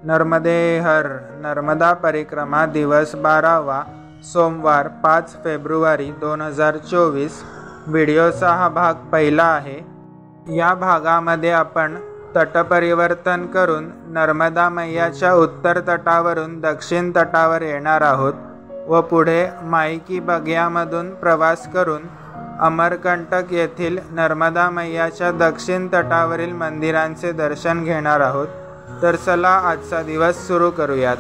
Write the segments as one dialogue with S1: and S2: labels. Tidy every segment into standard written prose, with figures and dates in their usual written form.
S1: नर्मदे हर नर्मदा परिक्रमा दिवस 12वा सोमवार 5 फेब्रुवारी 2024। व्हिडिओचा हा भाग पहिला आहे। या भागामध्ये आपण तटपरिवर्तन करून नर्मदा मैयाच्या उत्तर तटावरून दक्षिण तटावर येणार आहोत व पुढे माईकी बगियामधून प्रवास करून अमरकंटक येथील नर्मदा मैयाच्या दक्षिण तटावरील मंदिरांचे दर्शन घेणार आहोत। तर चला आजचा दिवस सुरू करूयात।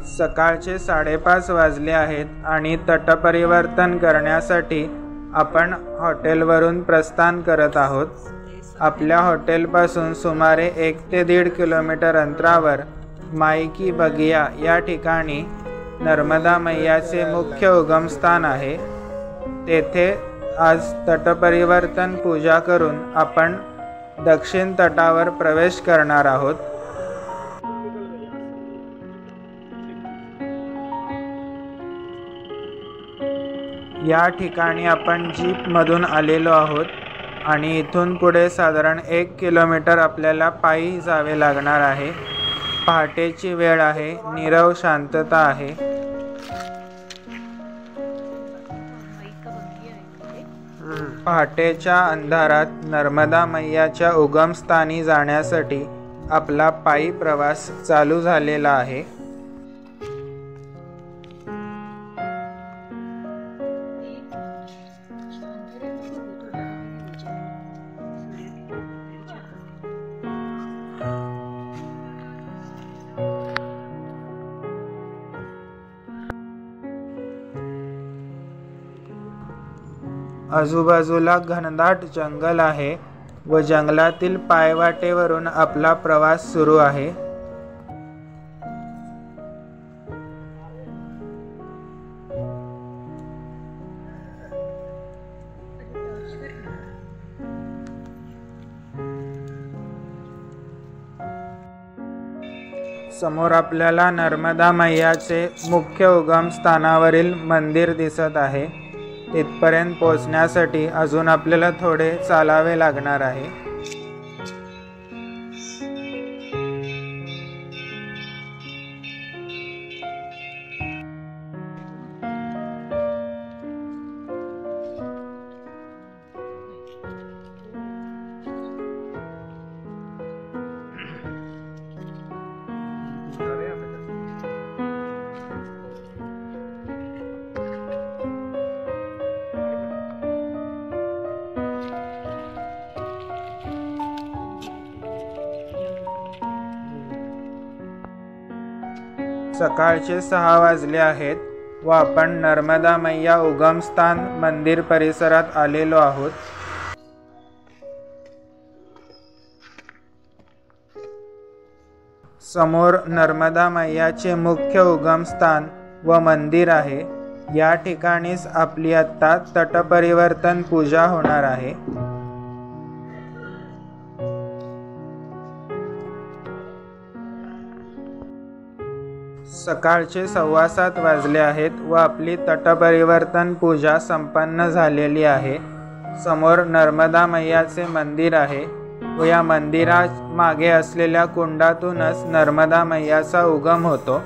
S1: सकाळचे 5:30 वाजले आहेत आणि तटपरिवर्तन करण्यासाठी आपण हॉटेलवरून प्रस्थान करत आहोत। आपल्या हॉटेलपासून सुमारे 1 ते 1.5 किलोमीटर अंतरावर माईकी बगिया या ठिकाणी नर्मदा मैयाचे मुख्य उगमस्थान आहे। तेथे आज तटपरिवर्तन पूजा करून आपण दक्षिण तटावर प्रवेश करणार आहोत। या ठिकाणी आपण जीपमधून आलेलो आहोत आणि इथून पुढे साधारण 1 किलोमीटर आपल्याला पायी जावे लागणार आहे। पहाटेची वेळ आहे, नीरव शांतता आहे। पहाटेच्या अंधारात नर्मदा मैयाच्या उगमस्थानी जाण्यासाठी आपला पायी प्रवास चालू झालेला आहे। आजूबाजूला घनदाट जंगल आहे व जंगलातील पायवाटेवरून आपला प्रवास सुरू आहे। समोर आपल्याला नर्मदा मैयाचे मुख्य उगमस्थानावरील मंदिर दिसत आहे। तिथपर्यंत पोहोचण्यासाठी अजून आपल्याला थोडे चालावे लागणार आहे। सकाळचे 6 वाजले आहेत व आपण नर्मदा मैया उगमस्थान मंदिर परिसरात आलेलो आहोत। समोर नर्मदा मैयाचे मुख्य उगमस्थान व मंदिर आहे। या ठिकाणीच आपली आता तटपरिवर्तन पूजा होणार आहे। सकाळचे 7:15 वाजले आहेत व आपली तटपरिवर्तन पूजा संपन्न झालेली आहे। समोर नर्मदा मैयाचे मंदिर आहे व या मंदिरा मागे असलेल्या कुंडातूनच नर्मदा मैयाचा उगम होतो।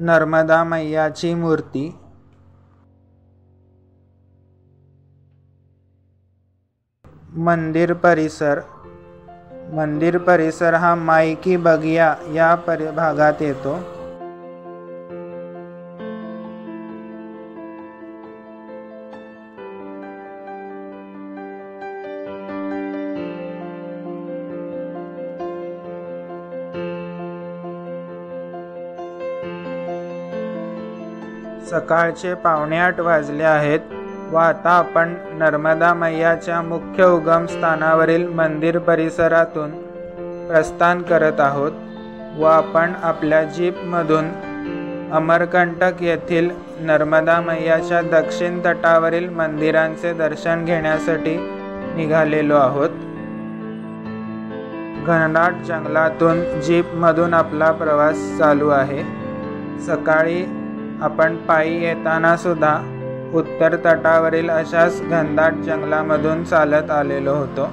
S1: नर्मदा मैयाची मूर्ती, मंदिर परिसर हा माईकी बगिया या भागात येतो। सकाळचे 7:45 वाजले आहेत व आता आपण नर्मदा मैयाच्या मुख्य उगमस्थानावरील मंदिर परिसरातून प्रस्थान करत आहोत व आपण आपल्या जीपमधून अमरकंटक येथील नर्मदा मैयाच्या दक्षिण तटावरील मंदिरांचे दर्शन घेण्यासाठी निघालेलो आहोत। घनदाट जंगलातून जीपमधून आपला प्रवास चालू आहे। सकाळी आपण पायी येताना सुद्धा उत्तर तटावरील अशाच घनदाट जंगलामधून चालत आलेलो होतो.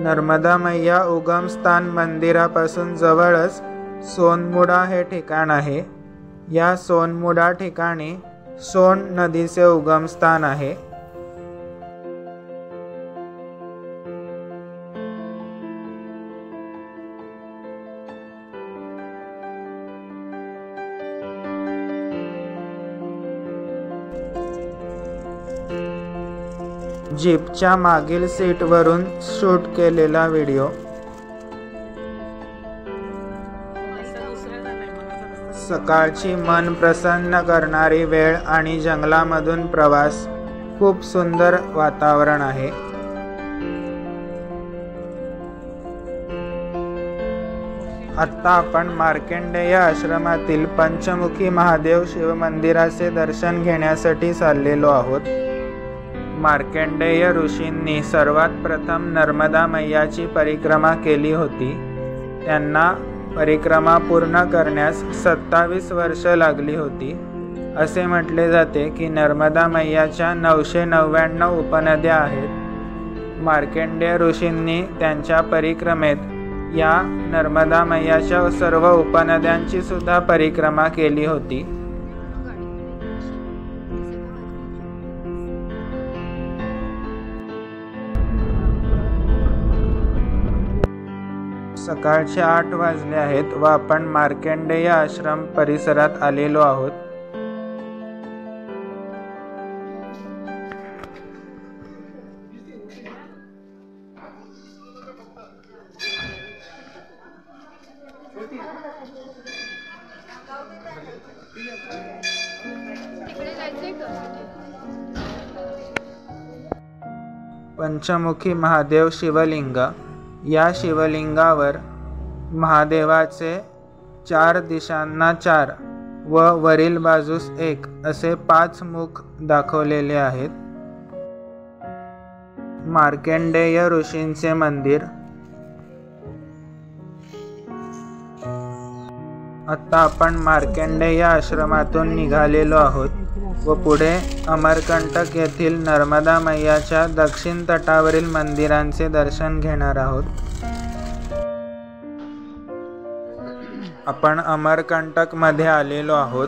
S1: नर्मदा मैया उगमस्थान मंदिरापासून जवळच सोनमुडा हे ठिकाण आहे. या सोनमुडा ठिकाणी सोन नदीचे उगमस्थान आहे. जीपच्या मागील सीटवरून शूट केलेला व्हिडिओ. सकाळची मन प्रसन्न करणारी वेळ आणि जंगलामधून प्रवास. खूप सुंदर वातावरण आहे. आत्ता आपण मार्कंडेय आश्रमातील पंचमुखी महादेव शिव मंदिराचे दर्शन घेण्यासाठी चाललेलो आहोत. मार्कंडेय ऋषींनी सर्वात प्रथम नर्मदा मैयाची परिक्रमा केली होती. त्यांना परिक्रमा पूर्ण करण्यास 27 वर्ष लागली होती. असे म्हटले जाते की नर्मदा मैयाच्या 999 उपनद्या आहेत. मार्कंडेय ऋषींनी त्यांच्या परिक्रमेत या नर्मदा मैयाच्या सर्व उपनद्यांची सुद्धा परिक्रमा केली होती. सकाळचे 8 वाजले आहेत व आपण मार्कंडेय आश्रम परिसरात आलेलो आहोत. पंचमुखी महादेव शिवलिंग. या शिवलिंगावर महादेवाचे 4 दिशांना 4 व वरील बाजूस 1 असे 5 मुख दाखवलेले आहेत. मार्कंडेय ऋषींचे मंदिर. आता आपण मार्कंडेय आश्रमातून निघालेलो आहोत व पुढे अमरकंटक येथील नर्मदा मैयाच्या दक्षिण तटावरील मंदिरांचे दर्शन घेणार आहोत. आपण अमरकंटक मध्ये आलेलो आहोत.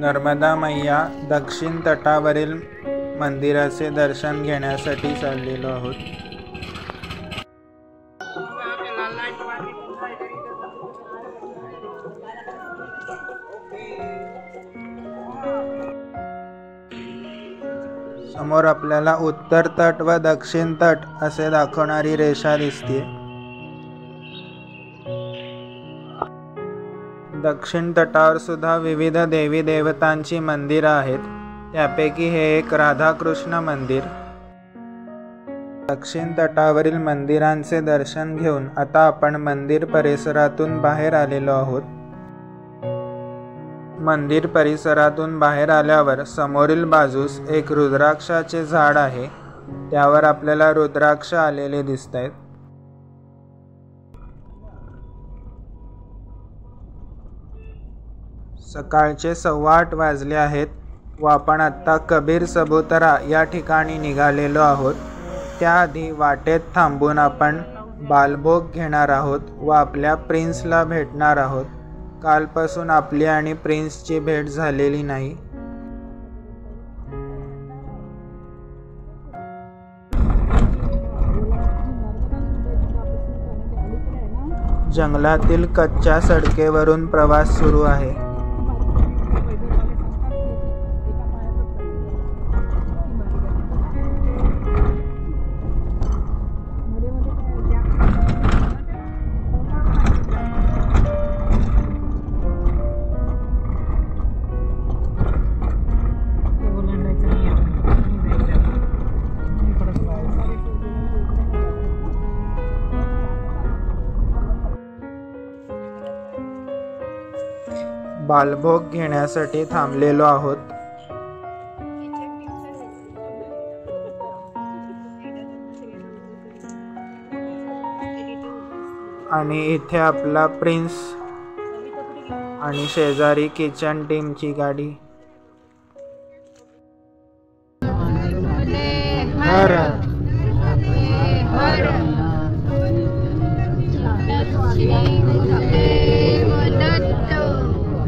S1: नर्मदा मैया दक्षिण तटावरील मंदिराचे दर्शन घेण्यासाठी चाललेलो आहोत. समोर आपल्याला उत्तर तट व दक्षिण तट असे दाखवणारी रेषा दिसते. दक्षिण तटावर सुद्धा विविध देवी देवतांची मंदिरं आहेत. त्यापैकी हे एक राधाकृष्ण मंदिर. दक्षिण तटावरील मंदिरांचे दर्शन घेऊन आता आपण मंदिर परिसरातून बाहेर आलेलो आहोत. मंदिर परिसरातून बाहेर आल्यावर समोरील बाजूस एक रुद्राक्षाचे झाड आहे. त्यावर आपल्याला रुद्राक्ष आलेले दिसतायत. सकाळचे 8:15 वाजले आहेत व आपण आत्ता कबीर सबुतरा या ठिकाणी निघालेलो आहोत. त्याआधी वाटेत थांबून आपण बालभोग घेणार आहोत व आपल्या प्रिन्सला भेटणार आहोत. कालपासून आपली आणि प्रिन्सची भेट झालेली नाही. जंगलातील कच्च्या सडकेवरून प्रवास सुरू आहे. बालभोग घेण्यासाठी थांबलेलो आहोत. आणि इथे आपला प्रिन्स आणि शेजारी किचन टीमची गाडी.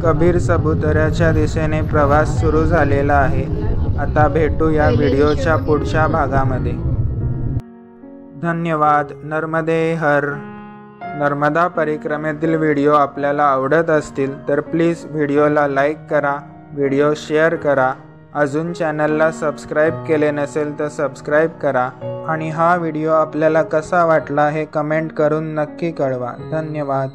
S1: कबीर सबुतऱ्याच्या दिशेने प्रवास सुरू झालेला आहे. आता भेटू या व्हिडिओच्या पुढच्या भागामध्ये. धन्यवाद. नर्मदे हर. नर्मदा परिक्रमेतील व्हिडिओ आपल्याला आवडत असतील तर प्लीज व्हिडिओला लाईक करा, व्हिडिओ शेअर करा. अजून चॅनलला सबस्क्राईब केले नसेल तर सबस्क्राईब करा. आणि हा व्हिडिओ आपल्याला कसा वाटला हे कमेंट करून नक्की कळवा. धन्यवाद.